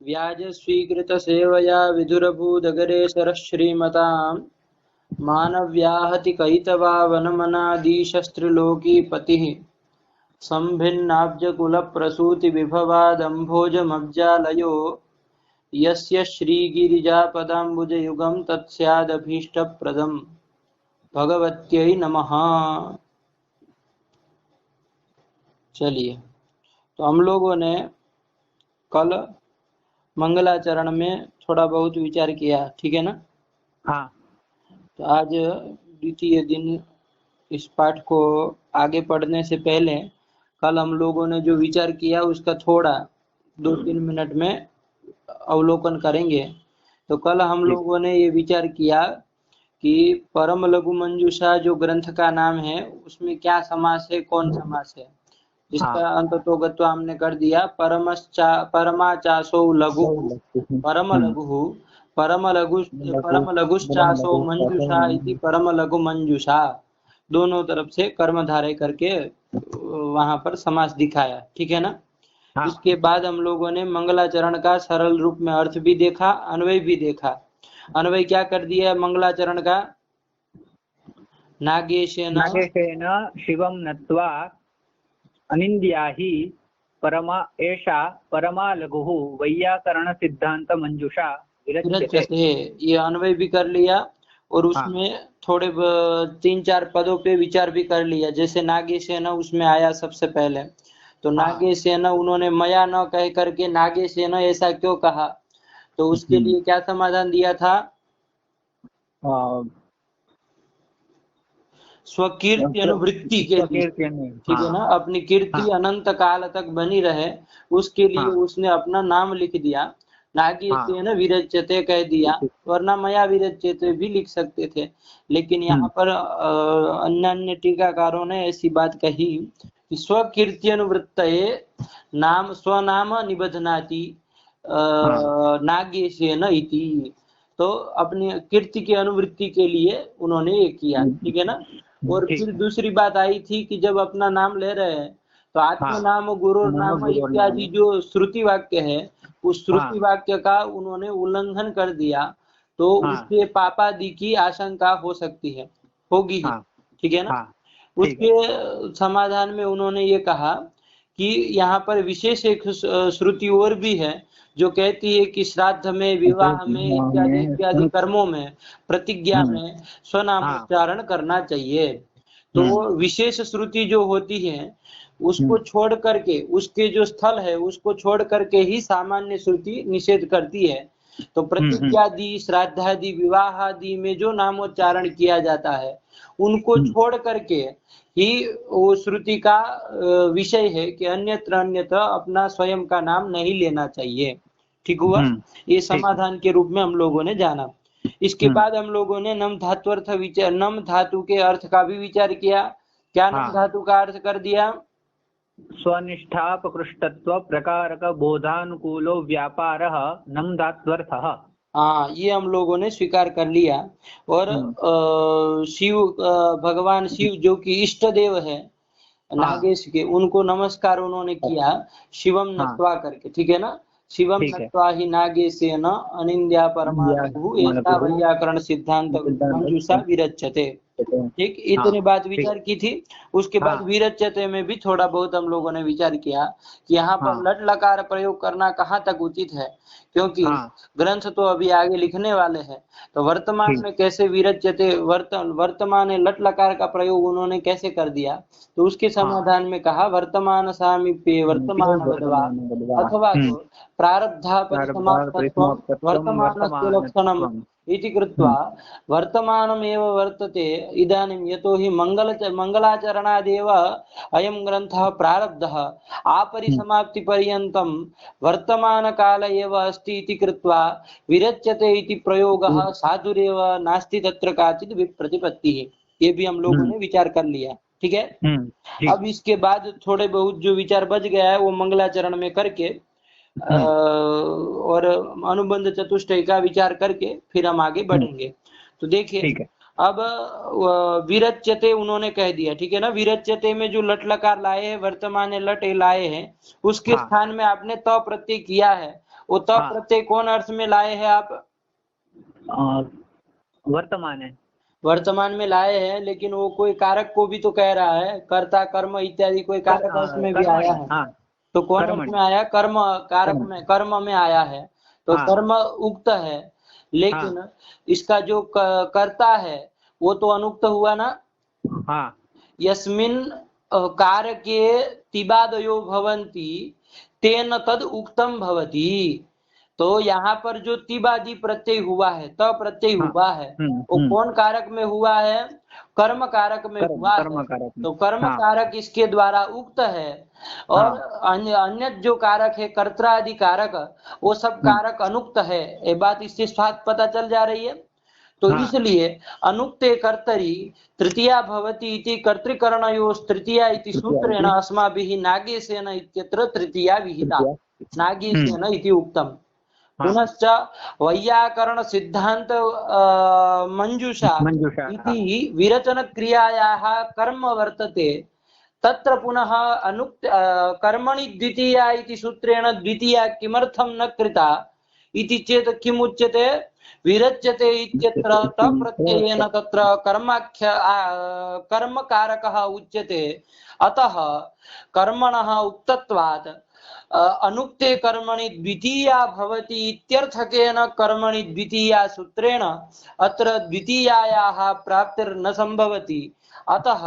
व्याज स्वीकृत सेवया विधुरभूदगरे श्रीमतां मानव्याहति कैतवा वनमनादिशस्त्रिलोकीपतिः संभिन्नाब्जकुलप्रसूतिविभवादम्भोजमब्जालयो यस्य श्रीगिरिजापदाम्बुजयुगं तत्स्यादभीष्टप्रदम्। भगवत्यै नमः। चलिए, तो हम लोगों ने कल मंगलाचरण में थोड़ा बहुत विचार किया, ठीक है ना? हाँ। तो आज द्वितीय दिन इस पाठ को आगे पढ़ने से पहले कल हम लोगों ने जो विचार किया उसका थोड़ा 2-3 मिनट में अवलोकन करेंगे। तो कल हम लोगों ने ये विचार किया कि परम लघु मंजूषा जो ग्रंथ का नाम है उसमें क्या समास है, कौन समास है, जिसका अंततोगत्वा हमने कर दिया। परमाचासो लघु परम लघुश्चासो मंजूषा इति परम लघु मंजूषा, दोनों तरफ से कर्मधारय करके वहां पर समास दिखाया, ठीक है ना? इसके बाद हम लोगों ने मंगलाचरण का सरल रूप में अर्थ भी देखा, अन्वय भी देखा। अन्वय क्या कर दिया मंगलाचरण का? नागेशेन शिवम नत्वा अनिंद्या ही परमा एषा परमा लघु वैयाकरण सिद्धांत मंजूषा विरच्यते। ये अन्वय भी कर लिया और उसमें थोड़े 3-4 पदों पे विचार भी कर लिया। जैसे नागेशेन उसमें आया सबसे पहले, तो नागेशेन उन्होंने मया न कह करके नागेशेन ऐसा क्यों कहा, तो उसके लिए क्या समाधान दिया था? स्वकीर्ति अनुवृत्ति के लिए, ठीक है ना? अपनी कीर्ति अनंत काल तक बनी रहे उसके लिए उसने अपना नाम लिख दिया, नागेशेन विरच्यते कह दिया, वरना मया विरच्यते भी लिख सकते थे। लेकिन यहाँ पर अन्य टीकाकारों ने ऐसी बात कही कि स्वकीर्ति अनुवृत्तये नाम स्वनाम निबध्नाति नागेशेन इति, तो अपनी कीर्ति की अनुवृत्ति के लिए उन्होंने ये किया, ठीक है ना? और फिर दूसरी बात आई थी कि जब अपना नाम ले रहे हैं तो आत्म नाम गुरु नाम इत्यादि जो श्रुति वाक्य है उस श्रुति वाक्य का उन्होंने उल्लंघन कर दिया, तो उसके पापादि की आशंका हो सकती है, होगी ही, ठीक है ना? उसके समाधान में उन्होंने ये कहा कि यहाँ पर विशेष एक श्रुति और भी है जो कहती है कि श्राद्ध में, विवाह में इत्यादि इत्यादि कर्मों में, प्रतिज्ञा में स्वनामोच्चारण करना चाहिए। तो वो विशेष श्रुति जो होती है उसको छोड़ करके, उसके जो स्थल है उसको छोड़ करके ही सामान्य श्रुति निषेध करती है। तो प्रतिज्ञादि, श्राद्धादि, विवाहादि में जो नामोच्चारण किया जाता है उनको छोड़ करके ही वो श्रुति का विषय है कि अन्यत्र अपना स्वयं का नाम नहीं लेना चाहिए, ठीक हुआ? ये समाधान के रूप में हम लोगों ने जाना। इसके बाद हम लोगों ने नम धातुअर्थ विचार, नम धातु के अर्थ का भी विचार किया। क्या नम धातु का अर्थ कर दिया? स्वनिष्ठापकृष्टत्व प्रकारक बोधानुकूलो व्यापारः नम धात्वर्थः। ये हम लोगों ने स्वीकार कर लिया। और शिव, भगवान शिव जो कि इष्ट देव है नागेश के, उनको नमस्कार उन्होंने किया शिवम नत्वा करके, ठीक है ना? शिवम नत्वा ही नागेशेन अनिंद्या परमालघु एषा वैयाकरण सिद्धांत मंजूषा विरच्यते, ठीक? इतनी बात विचार की थी। उसके बाद विरच्यते में भी थोड़ा बहुत हम लोगों ने विचार किया कि यहाँ पर लट लकार प्रयोग करना कहाँ तक उचित है, क्योंकि ग्रंथ तो अभी आगे लिखने वाले हैं। तो वर्तमान में कैसे विरच्यते, वर्तमान लट लकार का प्रयोग उन्होंने कैसे कर दिया, तो उसके समाधान में कहा वर्तमान सामीप्ये वर्तमान अथवा तो प्रारब्धा परिसमाप्तत्वं वर्तमानस्य लक्षणम् इति कृत्वा वर्तमानमेव वर्तते इदानीं, यतो हि मंगलाचरणादेव अयं ग्रन्थः प्रारब्धः आपरिसमाप्ति पर्यन्तं वर्तमान काल एव अस्ति इति कृत्वा विरच्यते इति प्रयोगः साधुरेव नास्ति तत्र काचित् विप्रतिपत्तिः। ये भी हम लोगों ने विचार कर लिया, ठीक है? अब इसके बाद थोड़े बहुत जो विचार बच गया है वो मंगलाचरण में करके और अनुबंध चतुष्टय का विचार करके फिर हम आगे बढ़ेंगे। तो देखिए, अब विरच्यते उन्होंने कह दिया, ठीक है ना? विरच्यते में जो लट लकार लाए हैं, वर्तमान लट लाए हैं, उसके स्थान में आपने त प्रत्यय किया है, वो त प्रत्यय कौन अर्थ में लाए हैं आप? वर्तमान है, वर्तमान में लाए हैं, लेकिन वो कोई कारक को भी तो कह रहा है, कर्ता कर्म इत्यादि कोई कारक अर्थ में भी आया है। हाँ, तो कौन अर्थ में आया? कर्म कारक में, कर्म में आया है। तो कर्म उक्त है, लेकिन इसका जो कर्ता है वो तो अनुक्त हुआ ना। हाँ, यस्मिन् कारके तिबादयो भवन्ति तेन तद उक्तम भवति। तो यहाँ पर जो तिबादी प्रत्यय हुआ है, त प्रत्यय हुआ है, वो कौन कारक में हुआ है? कर्म कारक में हुआ है। तो कर्म कारक इसके द्वारा उक्त है, और अन्य जो कारक है कर्त्रादि कारक, वो सब कारक अनुक्त है। ये बात इससे साफ पता चल जा रही है। तो इसलिए अनुक्ते कर्तरि तृतीया भवति इति कर्तृकरणयोस् तृतीया इति सूत्रेण अस्माभिः नागेशेन इत्यत्र तृतीया विहिता, नागेशेन इति उक्तम्। पुनश्च वैयाकरण सिद्धांत मंजूषा इति विरचन क्रियायाः कर्म वर्तते, तत्र पुनः अनुक्त कर्मणि द्वितीया इति सूत्रेण द्वितीया किमर्थं न कृता इति चेत् किम् उच्यते? विरच्यते इत्यत्र तप्रत्ययेन तत्र कर्मकारकः उच्यते। अतः कर्मणः उक्तत्वात् अनुक्ते कर्मणि द्वितीया भवति इत्यर्थकेन कर्मणि द्वितीया सूत्रेण अत्र द्वितीयायाः प्राप्तिर्न संभवति। अतः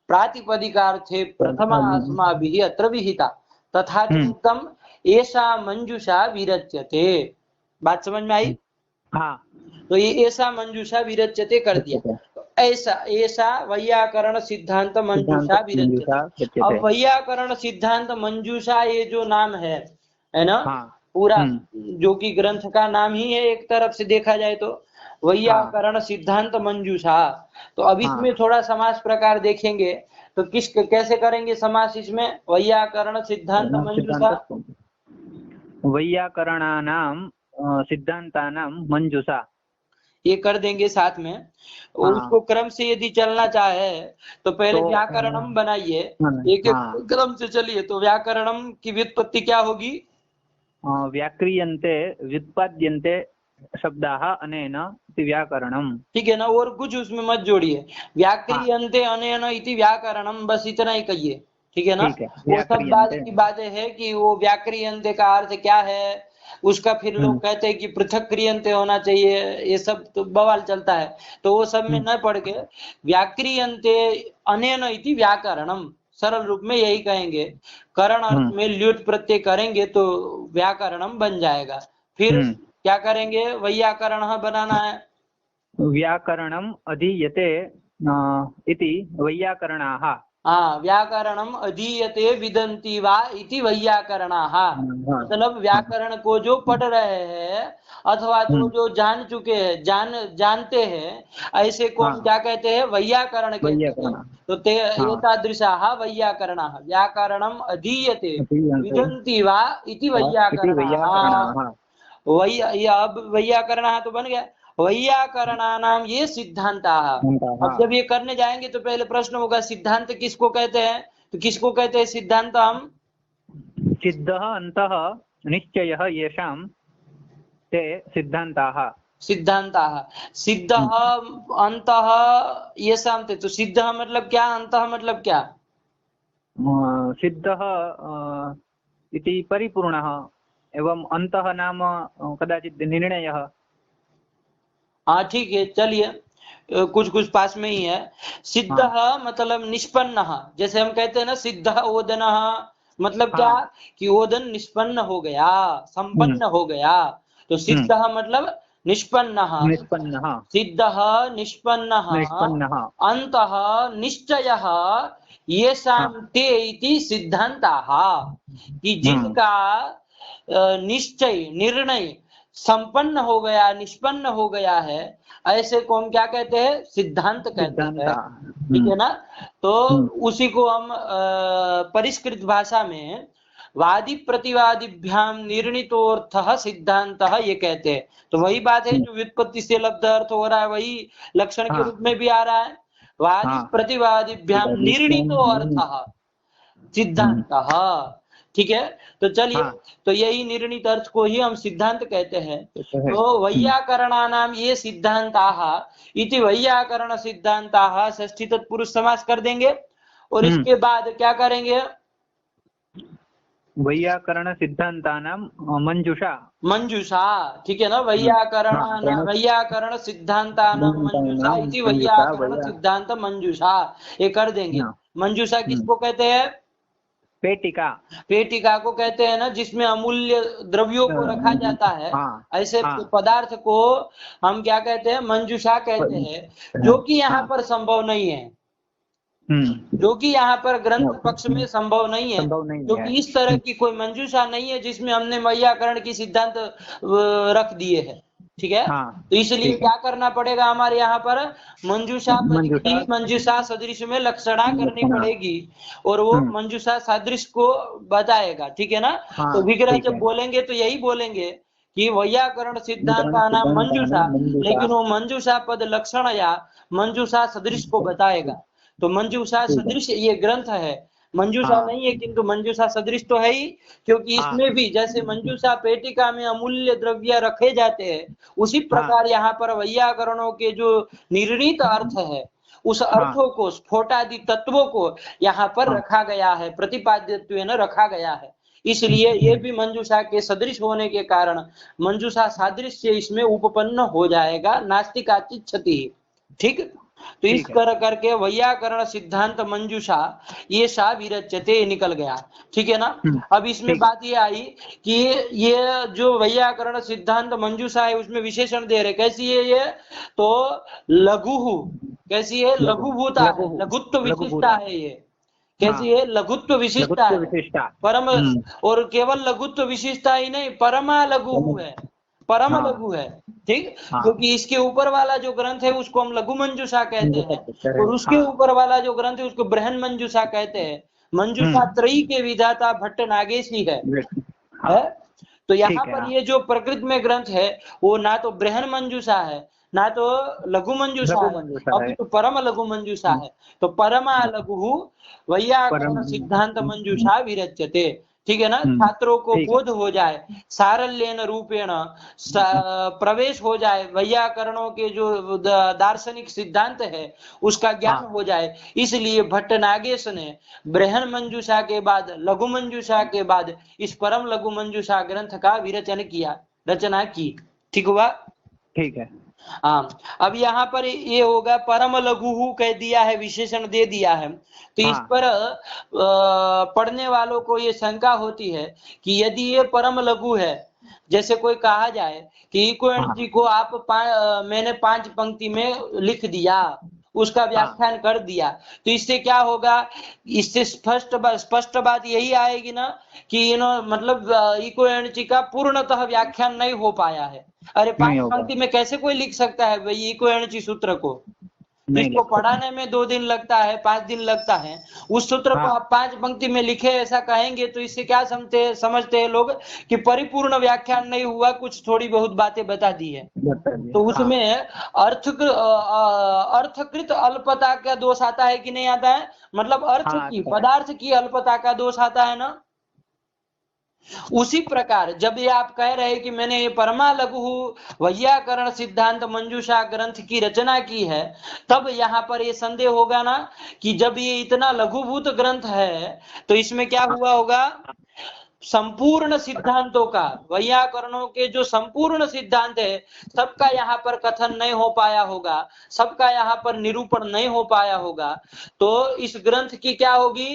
प्रातिपदिकार्थे प्रथमा अस्माभिः अत्र विहिता, तथा चित्तम् एषा मंजूषा विरच्यते। बात समझ में आई? हाँ। तो ये ऐसा मंजूषा विरच्यते कर दिया। ऐसा वैयाकरण सिद्धांत मंजूषा विरच्यते। अब वैयाकरण सिद्धांत मंजूषा ये जो नाम है ना, पूरा जो कि ग्रंथ का नाम ही है एक तरफ से देखा जाए तो, वैयाकरण सिद्धांत मंजूषा। तो अब इसमें थोड़ा समास प्रकार देखेंगे तो कैसे करेंगे समास इसमें? वैयाकरण सिद्धांत मंजूषा, वैयाकरणानां सिद्धांतानां मंजूषा, ये कर देंगे साथ में। उसको क्रम से यदि चलना चाहे तो पहले व्याकरणम बनाइए, एक एक क्रम से चलिए। तो व्याकरणम की व्युत्पत्ति क्या होगी? व्याक्रियन्ते व्युत्पाद्यन्ते शब्दाः अनेन इति व्याकरणम। ठीक है ना, और कुछ उसमें मत जोड़िए। व्याक्रियन्ते अनेन इति व्याकरणम, बस इतना ही कहिए। ठीक है ना? वो सब बात की बातें है कि वो व्याक्रियन्ते का अर्थ क्या है, उसका फिर लोग कहते हैं कि पृथक क्रियन्ते होना चाहिए, ये सब तो बवाल चलता है। तो वो सब में न पढ़ के व्याक्रियन्ते अनेन इति व्याकरणम, सरल रूप में यही कहेंगे। करण अर्थ में ल्युट प्रत्यय करेंगे तो व्याकरणम बन जाएगा। फिर क्या करेंगे? वैयाकरण बनाना है। व्याकरणम अधीयते इति वैयाकरणाः। व्याकरणम अधीयते विदन्ति वा इति वैयाकरणाः। मतलब व्याकरण को जो पढ़ रहे हैं अथवा जो जान चुके हैं, जानते हैं, ऐसे को हम क्या कहते हैं? वैयाकरण कहते हैं। तो एतादृशाः वैयाकरणाः। व्याकरणम अधीयते विदन्ति वा इति वैयाकरणाः। अब वैयाकरणाः तो बन गया। वैयाकरणानाम ये सिद्धांताः। अब जब ये करने जाएंगे तो पहले प्रश्न होगा सिद्धांत किसको कहते हैं? तो किसको कहते हैं सिद्धांत? हम सिद्धः अन्तः निश्चयः येषां ते सिद्धांताः। सिद्धांताः सिद्धः अन्तः येषां ते। तो सिद्धः मतलब क्या, अन्तः मतलब क्या? सिद्धः इति परिपूर्णः एवं अन्तः नाम कदाचित् निर्णयः। हाँ ठीक है, चलिए कुछ कुछ पास में ही है। सिद्ध मतलब निष्पन्न, जैसे हम कहते हैं ना सिद्ध ओदन, मतलब क्या कि ओदन निष्पन्न हो गया, संपन्न हो गया। तो सिद्ध मतलब निष्पन्न, सिद्ध निष्पन्न, अन्तः निश्चयः येषां ते इति सिद्धांताः। कि जिनका निश्चय निर्णय संपन्न हो गया, निष्पन्न हो गया है, ऐसे को हम क्या कहते हैं? सिद्धांत कहते हैं। ठीक है ना? तो उसी को हम परिष्कृत भाषा में वादी प्रतिवादिभ्याम निर्णितोऽर्थः सिद्धांतः ये कहते हैं। तो वही बात है जो व्युत्पत्ति से लब्ध अर्थ हो रहा है, वही लक्षण के रूप में भी आ रहा है। वादी प्रतिवादिभ्याम निर्णितो अर्थः सिद्धांतः। ठीक है, तो चलिए, हाँ। तो यही निर्णीत अर्थ को ही हम सिद्धांत कहते हैं। तो वैयाकरणानाम ये सिद्धांताः इति वैयाकरण सिद्धांताः षष्ठी तत्पुरुष समास कर देंगे, और इसके बाद क्या करेंगे, वैयाकरण सिद्धांतानां मंजूषा। मंजूषा, ठीक है ना, वैयाकरण सिद्धांतानां मंजूषा इति वैयाकरण सिद्धांत मंजूषा, ये कर देंगे। मंजूषा किसको कहते हैं? पेटिका। पेटिका को कहते हैं ना, जिसमें अमूल्य द्रव्यों को रखा जाता है, ऐसे पदार्थ को हम क्या कहते हैं? मंजूषा कहते हैं, जो कि यहाँ पर संभव नहीं है, जो कि यहाँ पर ग्रंथ पक्ष में संभव नहीं है, क्योंकि इस तरह की कोई मंजूषा नहीं है जिसमें हमने वैयाकरण की सिद्धांत रख दिए हैं, ठीक है। तो इसलिए क्या करना पड़ेगा हमारे यहाँ पर? मंजूषा सदृश में लक्षणा करनी पड़ेगी, और वो मंजूषा सदृश को बताएगा, ठीक है ना। तो विग्रह जब बोलेंगे तो यही बोलेंगे कि वैयाकरण सिद्धांत नाम मंजूषा, लेकिन वो मंजूषा पद लक्षण या मंजूषा सदृश को बताएगा। तो मंजूषा सदृश ये ग्रंथ है, मंजूषा नहीं है, किंतु मंजूषा सदृश तो है ही, क्योंकि इसमें भी जैसे मंजूषा पेटिका में अमूल्य द्रव्य रखे जाते हैं, उसी प्रकार यहाँ पर वैयाकरणों के जो निर्णीत अर्थ है, उस अर्थों को, स्फोटादि तत्वों को यहाँ पर रखा गया है, प्रतिपाद्यत्वेन रखा गया है। इसलिए ये भी मंजूषा के सदृश होने के कारण मंजूषा सादृश्य इसमें उपपन्न हो जाएगा, नास्तिकाचित क्षति, ठीक। तो इस तरह करके वैयाकरण सिद्धांत मंजूषा ये सा विरच्यते निकल गया, ठीक है ना। अब इसमें बात ये आई कि ये जो वैयाकरण सिद्धांत मंजूषा है उसमें विशेषण दे रहे, कैसी है ये? तो लघु, कैसी है? लघुभूता, लघुत्व विशिष्टा है ये। कैसी है? लघुत्व विशिष्टा है, परम, और केवल लघुत्व विशिष्टा ही नहीं, परमा लघु है, परम लघु है, ठीक। क्योंकि इसके ऊपर वाला जो ग्रंथ है उसको हम लघु मंजूषा कहते हैं, और उसके ऊपर वाला जो ग्रंथ है उसको बृहन मंजूषा कहते हैं। मंजूषा त्रयी के विधाता भट्ट नागेशी है। तो यहाँ पर ये जो प्रकृति में ग्रंथ है वो ना तो बृहन मंजूषा है, ना तो लघु मंजूषा है, अभी तो परम लघु मंजूषा है। तो परमा लघु वैयाकरण सिद्धांत मंजूषा विरच्यते, ठीक है ना। छात्रों को बोध हो जाए, सारल्यन रूपेण प्रवेश हो जाए, वैयाकरणों के जो दार्शनिक सिद्धांत है उसका ज्ञान हो जाए, इसलिए भट्ट नागेश ने बृहन मंजूषा के बाद, लघु मंजूषा के बाद इस परम लघु मंजूषा ग्रंथ का विरचन किया, रचना की, ठीक हुआ, ठीक है। हाँ, अब यहाँ पर ये होगा परम लघु कह दिया है, विशेषण दे दिया है। तो इस पर पढ़ने वालों को ये शंका होती है कि यदि ये परम लघु है, जैसे कोई कहा जाए कि इकोण जी को आप मैंने 5 पंक्ति में लिख दिया, उसका व्याख्यान कर दिया, तो इससे क्या होगा? इससे स्पष्ट बात यही आएगी ना कि मतलब इकोएणची का पूर्णतः व्याख्यान नहीं हो पाया है। अरे 5 पंक्ति में कैसे कोई लिख सकता है भाई इकोएणची सूत्र को? जिसको पढ़ाने में 2 दिन लगता है, 5 दिन लगता है, उस सूत्र को आप 5 पंक्ति में लिखे ऐसा कहेंगे, तो इससे क्या समझते हैं लोग कि परिपूर्ण व्याख्यान नहीं हुआ, कुछ थोड़ी बहुत बातें बता दी है। तो उसमें अर्थकृत अल्पता का दोष आता है कि नहीं आता है? मतलब अर्थ की, पदार्थ की अल्पता का दोष आता है ना। उसी प्रकार जब ये आप कह रहे हैं कि मैंने ये परमा लघु वैयाकरण सिद्धांत मंजूषा ग्रंथ की रचना की है, तब यहाँ पर ये संदेह होगा ना कि जब ये इतना लघुभूत ग्रंथ है तो इसमें क्या हुआ होगा? संपूर्ण सिद्धांतों का, वैयाकरणों के जो संपूर्ण सिद्धांत है सबका यहाँ पर कथन नहीं हो पाया होगा, सबका यहाँ पर निरूपण नहीं हो पाया होगा। तो इस ग्रंथ की क्या होगी?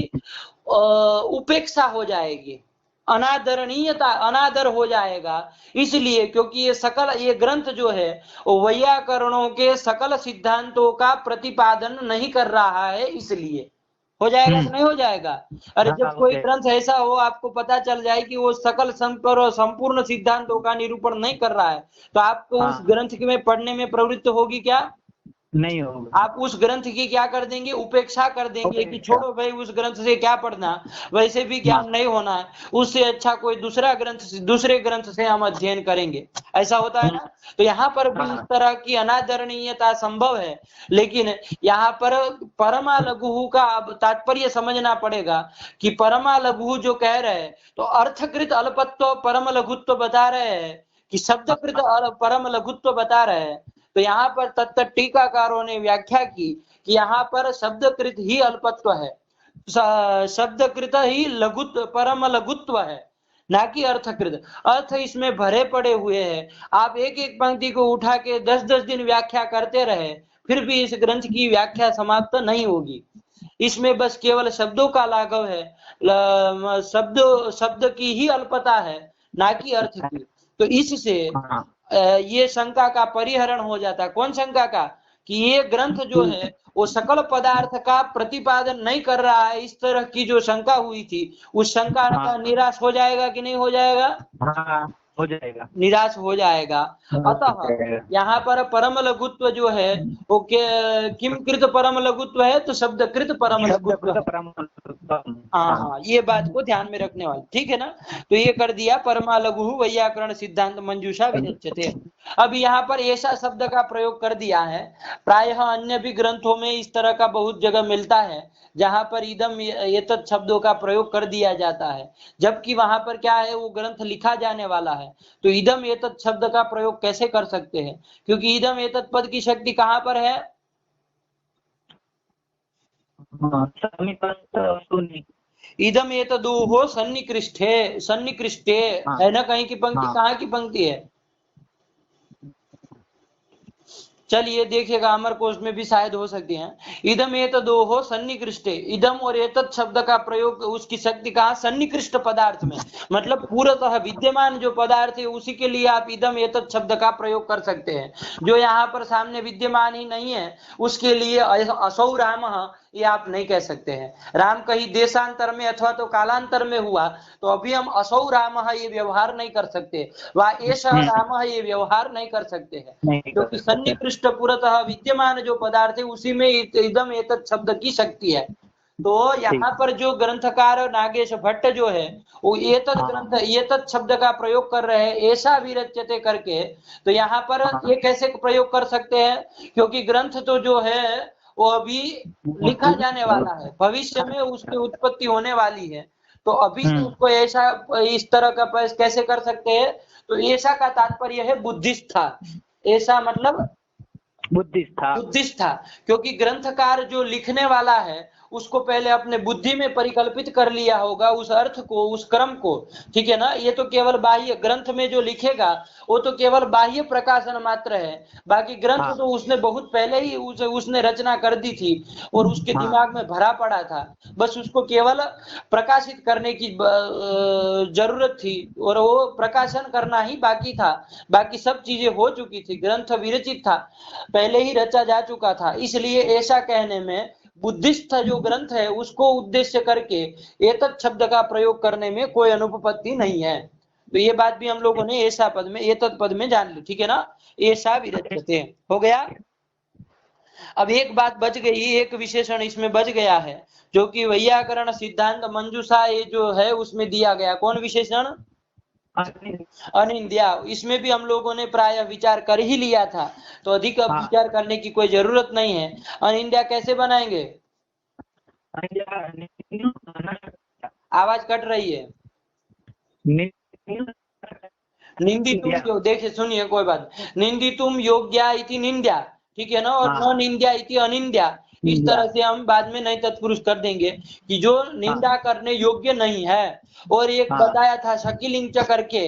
उपेक्षा हो जाएगी, अनादरणीयता, अनादर हो जाएगा। इसलिए क्योंकि ये ग्रंथ जो है वो वैयाकरणों के सकल सिद्धांतों का प्रतिपादन नहीं कर रहा है, इसलिए हो जाएगा कि नहीं हो जाएगा? अरे जब कोई ग्रंथ ऐसा हो आपको पता चल जाए कि वो सकल संपूर्ण सिद्धांतों का निरूपण नहीं कर रहा है, तो आपको उस ग्रंथ में पढ़ने में प्रवृत्त होगी क्या? नहीं होगा। आप उस ग्रंथ की क्या कर देंगे, उपेक्षा कर देंगे कि छोड़ो भाई उस ग्रंथ से क्या पढ़ना, वैसे भी ज्ञान नहीं होना है, उससे अच्छा कोई दूसरे ग्रंथ से हम अध्ययन करेंगे, ऐसा होता है ना। तो यहाँ पर भी इस तरह की अनादरणीयता संभव है, लेकिन यहाँ पर परमा लघु का अब तात्पर्य समझना पड़ेगा कि परमा लघु जो कह रहे हैं तो अर्थकृत अल्पत्व परम लघुत्व बता रहे हैं कि शब्दकृत परम लघुत्व बता रहे हैं। तो यहाँ पर तत्त टीकाकारों ने व्याख्या की कि यहाँ पर शब्दकृत ही अल्पत्व है, शब्दकृत ही लघुत्व परम लघुत्व है, ना कि अर्थकृत। अर्थ इसमें भरे पड़े हुए हैं, आप एक एक पंक्ति को उठा के 10-10 दिन व्याख्या करते रहे फिर भी इस ग्रंथ की व्याख्या समाप्त नहीं होगी। इसमें बस केवल शब्दों का लाघव है, शब्द की ही अल्पता है, ना कि अर्थ की। तो इससे ये शंका का परिहरण हो जाता है। कौन शंका का, कि ये ग्रंथ जो है वो सकल पदार्थ का प्रतिपादन नहीं कर रहा है, इस तरह की जो शंका हुई थी उस शंका का निराश हो जाएगा कि नहीं हो जाएगा? हो जाएगा, निराश हो जाएगा। अतः यहाँ पर परम लघुत्व जो है वो किम कृत परम लघुत्व है, तो शब्द कृत परम लघुत्व है। हाँ, ये बात को ध्यान में रखने वाले, ठीक है ना। तो ये कर दिया परमा लघु वैयाकरण सिद्धांत मंजूषा विरच्यते। अब यहाँ पर ऐसा शब्द का प्रयोग कर दिया है, प्रायः अन्य भी ग्रंथों में इस तरह का बहुत जगह मिलता है जहां पर इदम एतत् शब्दों का प्रयोग कर दिया जाता है, जबकि वहां पर क्या है, वो ग्रंथ लिखा जाने वाला है। तो इदम एतत् शब्द का प्रयोग कैसे कर सकते हैं, क्योंकि इदम एतत् पद की शक्ति कहां पर है? इदम एतदोहो सन्निकृष्टे, सन्निकृष्टे है ना, कहीं की पंक्ति, कहाँ की पंक्ति है? चलिए देखिएगा, अमर कोश में भी शायद हो सकती है। इदम एतदोहो सन्निकृष्टे, इदम और एतत् शब्द का प्रयोग उसकी शक्ति कहा, सन्निकृष्ट पदार्थ में, मतलब पूर्णतः विद्यमान जो पदार्थ है उसी के लिए आप इदम एतत् शब्द का प्रयोग कर सकते हैं। जो यहाँ पर सामने विद्यमान ही नहीं है उसके लिए असौ राम ये आप नहीं कह सकते हैं। राम कहीं देशांतर में अथवा तो कालांतर में हुआ तो अभी हम असौ राम ये व्यवहार नहीं कर सकते, वह एष राम ये व्यवहार नहीं कर सकते हैं, क्योंकि सन्निकृष्ट पूर्णतः विद्यमान जो पदार्थ है उसी में इदम एतत् शब्द की शक्ति है। तो यहाँ पर जो ग्रंथकार नागेश भट्ट जो है वो एतत् ग्रंथ एतत् शब्द का प्रयोग कर रहे हैं ऐसा विरच्यते करके। तो यहाँ पर ये कैसे प्रयोग कर सकते हैं, क्योंकि ग्रंथ तो जो है वो अभी लिखा जाने वाला है, भविष्य में उसकी उत्पत्ति होने वाली है, तो अभी से उसको ऐसा इस तरह का कैसे कर सकते हैं। तो ऐसा का तात्पर्य है बुद्धिस्था, ऐसा मतलब बुद्धिस्था, क्योंकि ग्रंथकार जो लिखने वाला है उसको पहले अपने बुद्धि में परिकल्पित कर लिया होगा उस अर्थ को, उस क्रम को, ठीक है ना। ये तो केवल बाह्य ग्रंथ में जो लिखेगा वो तो केवल बाह्य प्रकाशन मात्र है, बाकी ग्रंथ तो उसने बहुत पहले ही उसने रचना कर दी थी और उसके दिमाग में भरा पड़ा था, बस उसको केवल प्रकाशित करने की जरूरत थी और वो प्रकाशन करना ही बाकी था, बाकी सब चीजें हो चुकी थी, ग्रंथ विरचित था, पहले ही रचा जा चुका था। इसलिए ऐसा कहने में बुद्धिस्थ जो ग्रंथ है उसको उद्देश्य करके एतत् शब्द का प्रयोग करने में कोई अनुपपत्ति नहीं है। तो ये बात भी हम लोगों ने ऐसा पद में एतत् पद में जान ली, ठीक है ना। ऐसा विरच्यते हो गया। अब एक बात बच गई, एक विशेषण इसमें बच गया है जो कि वैयाकरण सिद्धांत मंजूषा ये जो है उसमें दिया गया। कौन विशेषण? अनिंद्या। इसमें भी हम लोगों ने प्राय विचार कर ही लिया था, तो अधिक विचार करने की कोई जरूरत नहीं है। अनिंद्या कैसे बनाएंगे? आवाज कट रही है। निंदितुम जो, देखिए सुनिए कोई बात, निंदितुम योग्या इति निंद्या, ठीक है ना, और न निंद्या इति अनिंद्या। इस तरह से हम बाद में नहीं तत्पुरुष कर देंगे कि जो निंदा करने योग्य नहीं है। और एक बताया था शकिलिंग करके,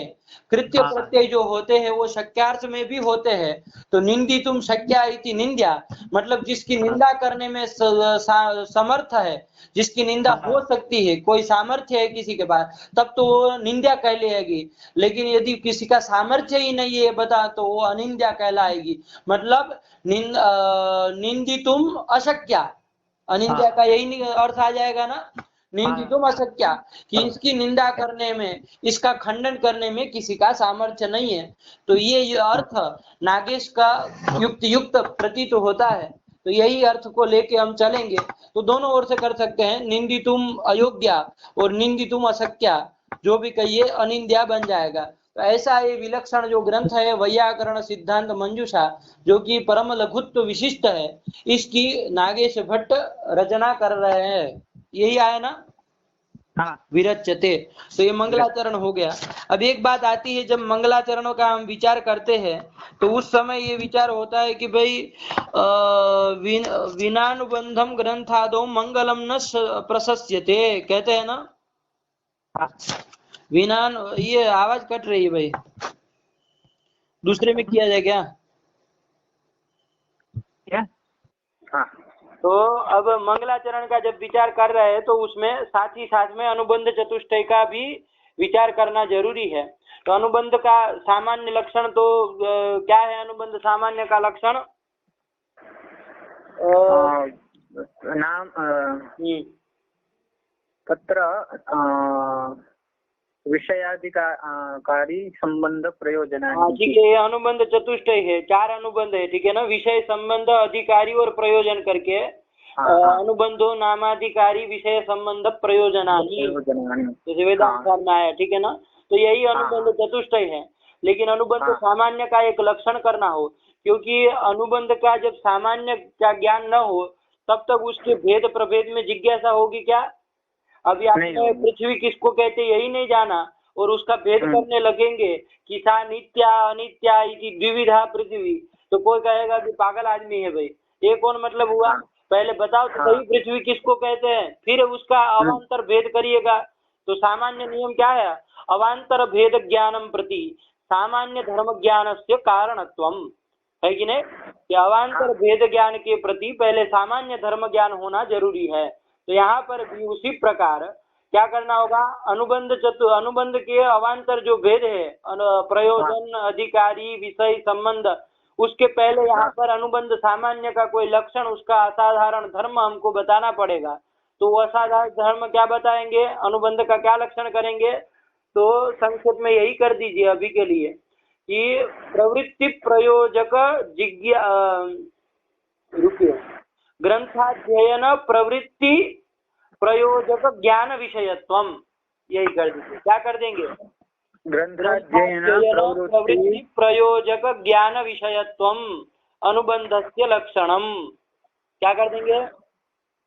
कृत्य प्रत्यय जो होते हैं वो शक्यार्थ में भी होते हैं। तो निंदितुम शक्या इति निंद्या, मतलब जिसकी निंदा करने में समर्थ है, जिसकी निंदा हो सकती है, कोई सामर्थ्य है किसी के पास, तब तो वो निंदा कहलाएगी। लेकिन यदि किसी का सामर्थ्य ही नहीं है बता तो वो अनिंद्या कहलाएगी। मतलब निंदितुम अशक्या, अनिंद्या का यही अर्थ आ जाएगा ना, निंदितुम अशक्या, कि इसकी निंदा करने में, इसका खंडन करने में किसी का सामर्थ्य नहीं है। तो ये अर्थ नागेश का युक्त प्रतीत होता है। तो यही अर्थ को लेके हम चलेंगे तो दोनों ओर से कर सकते हैं। निंदितुम अयोग्या और निंदितुम अशक्या, जो भी कहिए अनिंद्या बन जाएगा। तो ऐसा ये विलक्षण जो ग्रंथ है वैयाकरण सिद्धांत मंजूषा, जो कि परम लघुत्व विशिष्ट है, इसकी नागेश भट्ट रचना कर रहे हैं। यही आया ना, हाँ विरच्यते। तो ये मंगलाचरण हो गया। अब एक बात आती है, जब मंगलाचरणों का हम विचार करते हैं तो उस समय ये विचार होता है कि भाई विनानुबंधम ग्रंथादो मंगलम न प्रशस्यते, कहते हैं ना। हाँ विनान, ये आवाज कट रही है भाई, दूसरे में किया जाए क्या? क्या? हाँ तो अब मंगलाचरण का जब विचार कर रहे हैं तो उसमें साथ ही साथ में अनुबंध चतुष्टय का भी विचार करना जरूरी है। तो अनुबंध का सामान्य लक्षण तो क्या है? अनुबंध सामान्य का लक्षण नाम तत्र विषयाधिकारी संबंध प्रयोजन। ठीक है, ये अनुबंध चतुष्टय है, 4 अनुबंध है, ठीक है ना। विषय, संबंध, अधिकारी और प्रयोजन करके अनुबंधो नामाधिकारी विषय संबंध प्रयोजनानि, जैसे वेदांत में आया, ठीक है ना। तो यही अनुबंध चतुष्टय है। लेकिन अनुबंध सामान्य का एक लक्षण करना हो, क्योंकि अनुबंध का जब सामान्य का ज्ञान न हो तब तक उसके भेद प्रभेद में जिज्ञासा होगी क्या? अभी आपने पृथ्वी किसको कहते यही नहीं जाना और उसका भेद करने लगेंगे कि सा नित्या अनित्या इति द्विविधा पृथ्वी, तो कोई कहेगा कि पागल आदमी है भाई, ये कौन मतलब हुआ? पहले बताओ तो सही पृथ्वी किसको कहते हैं, फिर उसका अवान्तर भेद करिएगा। तो सामान्य नियम क्या है? अवान्तर भेद ज्ञानम प्रति सामान्य धर्म ज्ञान से कारणत्वम, है कि नहीं? कि अवान्तर भेद ज्ञान के प्रति पहले सामान्य धर्म ज्ञान होना जरूरी है। तो यहाँ पर भी उसी प्रकार क्या करना होगा? अनुबंध के अवान्तर जो भेद है, प्रयोजन, अधिकारी, विषय, संबंध, उसके पहले यहाँ पर अनुबंध सामान्य का कोई लक्षण, उसका असाधारण धर्म हमको बताना पड़ेगा। तो वो असाधारण धर्म क्या बताएंगे? अनुबंध का क्या लक्षण करेंगे? तो संक्षेप में यही कर दीजिए अभी के लिए कि प्रवृत्ति प्रयोजक रुकिए, ग्रंथाध्ययन प्रवृत्ति प्रयोजक ज्ञान विषयत्वम, यही कर दीजिए। क्या कर देंगे? ग्रंथाध्ययन प्रवृत्ति प्रयोजक ज्ञान विषयत्वम अनुबंधस्य लक्षणम, क्या कर देंगे?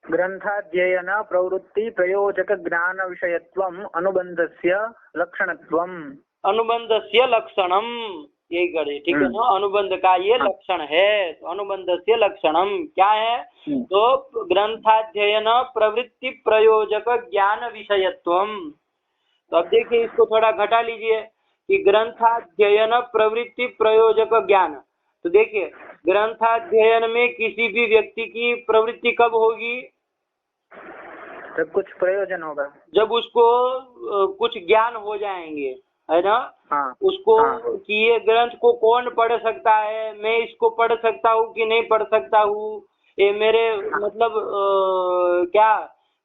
ग्रंथाध्ययन प्रवृत्ति प्रयोजक ज्ञान विषयत्वम अनुबंधस्य लक्षणत्वम, अनुबंधस्य लक्षणम, यही करे, ठीक है ना। अनुबंध का ये लक्षण है। तो अनुबंध से लक्षणम क्या है? तो ग्रंथाध्ययन प्रवृत्ति प्रयोजक ज्ञान विषयत्वम। तो अब देखिए, इसको थोड़ा घटा लीजिए कि ग्रंथाध्ययन प्रवृत्ति प्रयोजक ज्ञान। तो देखिए, ग्रंथाध्ययन में किसी भी व्यक्ति की प्रवृत्ति कब होगी? जब कुछ प्रयोजन होगा, जब उसको कुछ ज्ञान हो जाएंगे, है ना। उसको कि ये ग्रंथ को कौन पढ़ सकता है, मैं इसको पढ़ सकता हूँ कि नहीं पढ़ सकता हूँ, ये मेरे मतलब क्या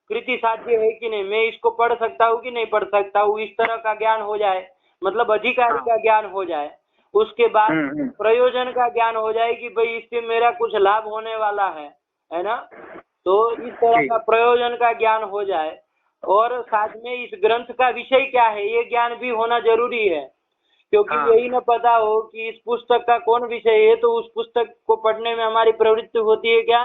कृति साध्य है कि नहीं, मैं इसको पढ़ सकता हूँ कि नहीं पढ़ सकता हूँ, इस तरह का ज्ञान हो जाए, मतलब अधिकारी का ज्ञान हो जाए। उसके बाद प्रयोजन का ज्ञान हो जाए कि भाई इससे मेरा कुछ लाभ होने वाला है ना। तो इस तरह का प्रयोजन का ज्ञान हो जाए और साथ में इस ग्रंथ का विषय क्या है ये ज्ञान भी होना जरूरी है, क्योंकि यही न पता हो कि इस पुस्तक का कौन विषय है तो उस पुस्तक को पढ़ने में हमारी प्रवृत्ति होती है क्या?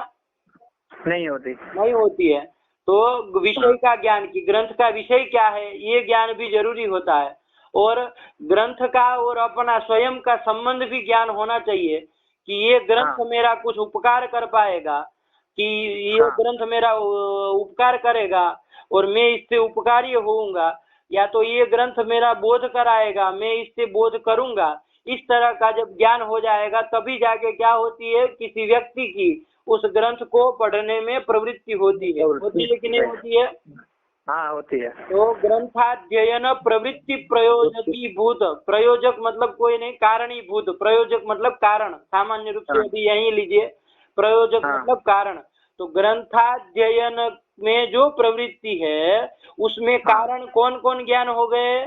नहीं होती है। तो विषय का ज्ञान की ग्रंथ का विषय क्या है ये ज्ञान भी जरूरी होता है, और ग्रंथ का और अपना स्वयं का संबंध भी ज्ञान होना चाहिए कि ये ग्रंथ मेरा कुछ उपकार कर पाएगा, कि ये ग्रंथ मेरा उपकार करेगा और मैं इससे उपकारी होऊंगा, या तो ये ग्रंथ मेरा बोध कराएगा, मैं इससे बोध करूंगा। इस तरह का जब ज्ञान हो जाएगा तभी जाके क्या होती है, किसी व्यक्ति की उस ग्रंथ को पढ़ने में प्रवृत्ति होती है कि नहीं होती है? हाँ, होती है। तो ग्रंथाध्ययन प्रवृत्ति प्रयोजकी भूत, प्रयोजक मतलब कोई नहीं, कारणी भूत, प्रयोजक मतलब कारण, सामान्य रूप से अभी यही लीजिए, प्रयोजक मतलब कारण। तो ग्रंथाध्ययन में जो प्रवृत्ति है उसमें कारण कौन कौन ज्ञान हो गए?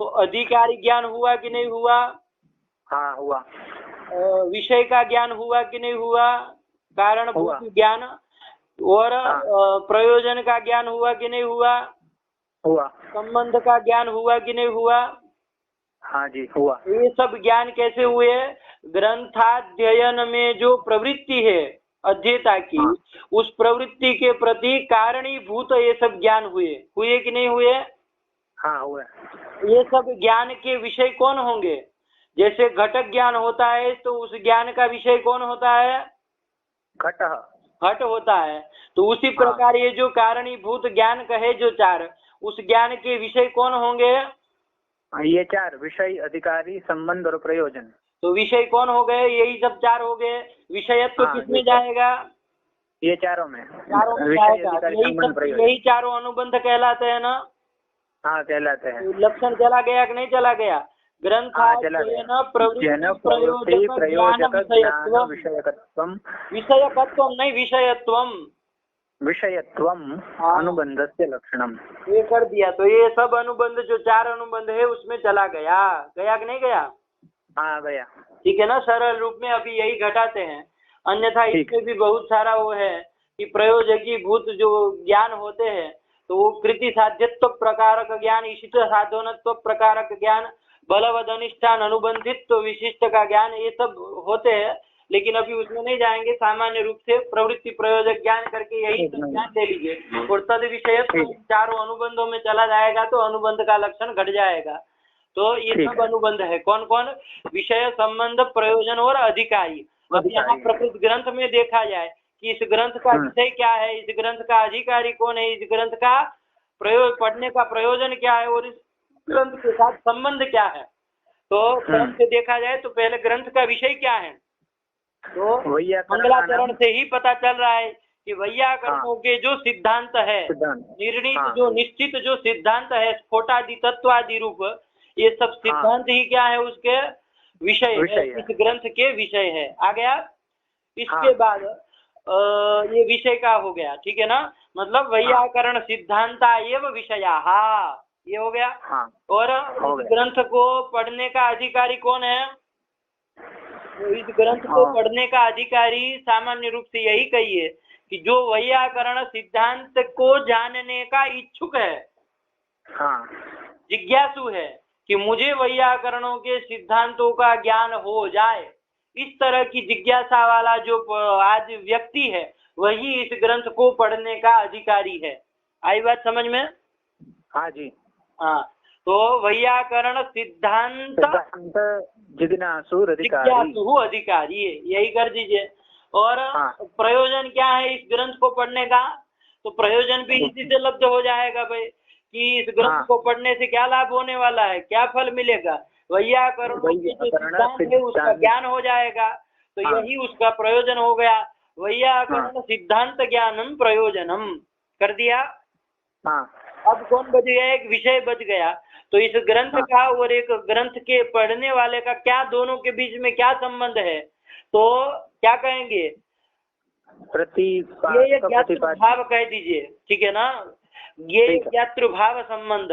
तो अधिकारी ज्ञान हुआ कि नहीं हुआ? हाँ, हुआ। विषय का ज्ञान हुआ कि नहीं हुआ? कारणभूत ज्ञान और प्रयोजन का ज्ञान हुआ कि नहीं हुआ? हुआ। संबंध का ज्ञान हुआ कि नहीं हुआ? हाँ जी हुआ। ये सब ज्ञान कैसे हुए? ग्रंथाध्ययन में जो प्रवृत्ति है अध्येता की, उस प्रवृत्ति के प्रति कारणीभूत ये सब ज्ञान हुए कि नहीं हुए? हाँ हुए। ये सब ज्ञान के विषय कौन होंगे? जैसे घटक ज्ञान होता है तो उस ज्ञान का विषय कौन होता है? घट होता है। तो उसी प्रकार ये जो कारणीभूत ज्ञान कहे जो चार, उस ज्ञान के विषय कौन होंगे? ये चार विषय, अधिकारी, संबंध और प्रयोजन। तो विषय कौन हो गए? यही सब चार हो गए। विषयत्व किसमें जाएगा? ये चारों में जाएगा। यही चारों अनुबंध कहलाते हैं ना? हाँ कहलाते हैं। लक्षण चला गया कि नहीं चला गया? ग्रंथाध्ययन प्रवृत्ति प्रयोजक ज्ञान विषयकत्वम नहीं विषयत्वम अनुबंधस्य लक्षणम। ये कर दिया। तो ये सब अनुबंध जो चार अनुबंध है उसमें चला गया कि नहीं गया? हाँ गया। ठीक है ना? सरल रूप में अभी यही घटाते हैं। अन्यथा इसमें भी बहुत सारा वो है कि प्रयोजकी भूत जो ज्ञान होते हैं तो वो कृति साध्यत्व प्रकारक ज्ञान, ईशित साधनत्व प्रकारक ज्ञान, बलवद अनिष्ठान अनुबंधित्व विशिष्ट का ज्ञान, ये सब होते हैं। लेकिन अभी उसमें नहीं जाएंगे। सामान्य रूप से प्रवृत्ति प्रयोजक ज्ञान करके यही ज्ञान ले लीजिए और तद विषय चारों अनुबंधों में चला जाएगा तो अनुबंध का लक्षण घट जाएगा। तो ये सब अनुबंध है। कौन कौन? विषय, संबंध, प्रयोजन और अधिकारी। अब यहाँ प्रकृत ग्रंथ में देखा जाए कि इस ग्रंथ का विषय क्या है, इस ग्रंथ का अधिकारी कौन है, इस ग्रंथ का प्रयोग पढ़ने का प्रयोजन क्या है और इस ग्रंथ के साथ संबंध क्या है। तो ग्रंथ से देखा जाए तो पहले ग्रंथ का विषय क्या है, तो मंगलाचरण से ही पता चल रहा है कि वैयाकरणों के जो सिद्धांत है, निर्णित जो निश्चित जो सिद्धांत है, स्फोटादि तत्वादि रूप, ये सब सिद्धांत ही क्या है? उसके विषय है, इस ग्रंथ के विषय है। आ गया? इसके बाद ये विषय का हो गया। ठीक है ना? मतलब वैयाकरण सिद्धांता एवं विषया, ये हो गया। और इस ग्रंथ को पढ़ने का अधिकारी कौन है? तो इस ग्रंथ को पढ़ने का अधिकारी सामान्य रूप से यही कहिए कि जो वैयाकरण सिद्धांत को जानने का इच्छुक है, जिज्ञासु है कि मुझे वैयाकरणों के सिद्धांतों का ज्ञान हो जाए, इस तरह की जिज्ञासा वाला जो आज व्यक्ति है वही इस ग्रंथ को पढ़ने का अधिकारी है। आई बात समझ में? हाँ जी। हाँ, तो वैयाकरण सिद्धांत जिज्ञासु अधिकारी है, यही कर दीजिए। और प्रयोजन क्या है इस ग्रंथ को पढ़ने का? तो प्रयोजन भी इसी से लब्ध हो जाएगा भाई कि इस ग्रंथ को पढ़ने से क्या लाभ होने वाला है, क्या फल मिलेगा। वैयाकरण सिद्धांत है उसका ज्ञान हो जाएगा, तो यही उसका प्रयोजन हो गया। वैयाकरण सिद्धांत ज्ञानम प्रयोजनम कर दिया। अब कौन बच गया? एक विषय बच गया। तो इस ग्रंथ का और एक ग्रंथ के पढ़ने वाले का क्या, दोनों के बीच में क्या संबंध है? तो क्या कहेंगे? ज्ञातृभाव कह दीजिए। ठीक है ना? ये ज्ञातृभाव संबंध,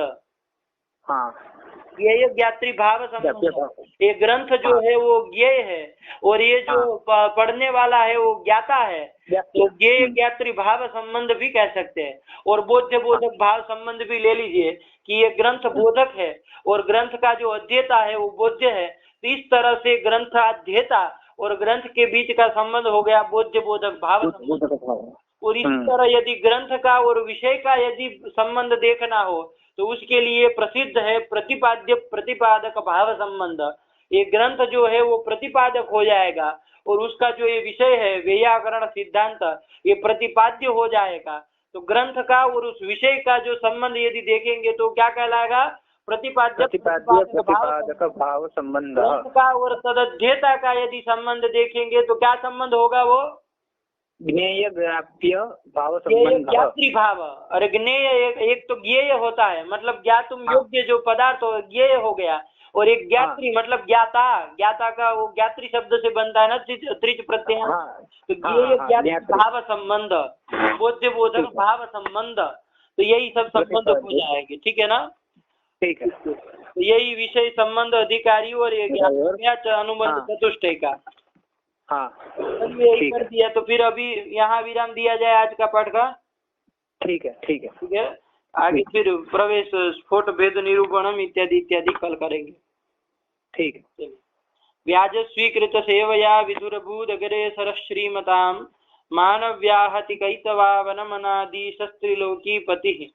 ये ज्ञातृभाव संबंध। ये ग्रंथ जो है वो ज्ञेय है और ये जो पढ़ने वाला है वो ज्ञाता है, तो ज्ञेय ज्ञातृभाव संबंध भी कह सकते हैं। और बोध्य बोधक भाव संबंध भी ले लीजिए कि ये ग्रंथ बोधक है और ग्रंथ का जो अध्येता है वो बोध्य है। तो इस तरह से ग्रंथ अध्येता और ग्रंथ के बीच का संबंध हो गया बोध्य बोधक भाव संबंध। और इसी तरह यदि ग्रंथ का और विषय का यदि संबंध देखना हो तो उसके लिए प्रसिद्ध है प्रतिपाद्य प्रतिपादक भाव संबंध। ये ग्रंथ जो है वो प्रतिपादक हो जाएगा और उसका जो ये विषय है वैयाकरण सिद्धांत ये प्रतिपाद्य हो जाएगा। तो ग्रंथ का और उस विषय का जो संबंध यदि देखेंगे तो क्या कहलाएगा? प्रतिपाद्य प्रतिपादक भाव संबंध। ग्रंथ का और तदध्येता का यदि संबंध देखेंगे तो क्या संबंध होगा? वो ज्ञेय व्याप्य भाव संबंध। ज्ञात्री भाव। और ज्ञेय एक तो ज्ञेय होता है, मतलब ज्ञातुम योग्य जो पदार्थ हो ज्ञेय हो गया, और एक ज्ञात्री मतलब ज्ञाता। ज्ञाता का वो ज्ञात्री शब्द से बनता है ना, त्रिच प्रत्यय। तो ज्ञेय ज्ञात्री भाव संबंध, बोध्य बोधक भाव संबंध, तो यही सब संबंध हो जाएंगे। ठीक है ना? ठीक है। तो यही विषय संबंध अधिकारी और अनुबंध चतुष्टय का हाँ यही ठीक कर है दिया, तो फिर अभी यहाँ विराम दिया जाए आज का पाठ का। ठीक है ठीक है ठीक है, आगे फिर प्रवेश स्फोट भेद निरूपणम इत्यादि इत्यादि कल करेंगे। ठीक है। चलिए। व्याज स्वीकृत सेवया विदुरभूदगरे सरश्रीमतां मानव्याहति कैतवावनमनादि शस्त्रिलोकीपतिः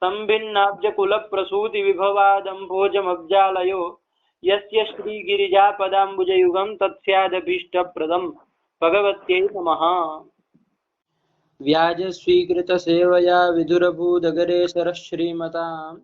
संभिन्नाब्ज कुल प्रसूति विभवादम्भोजमब्जालयो यस्य श्रीगिरिजापदाम्बुजयुगं तत्स्यादभीष्टप्रदम्। भगवत्यै नमः। व्याज स्वीकृत सेवया विदुरभूदगरे सरश्रीमतां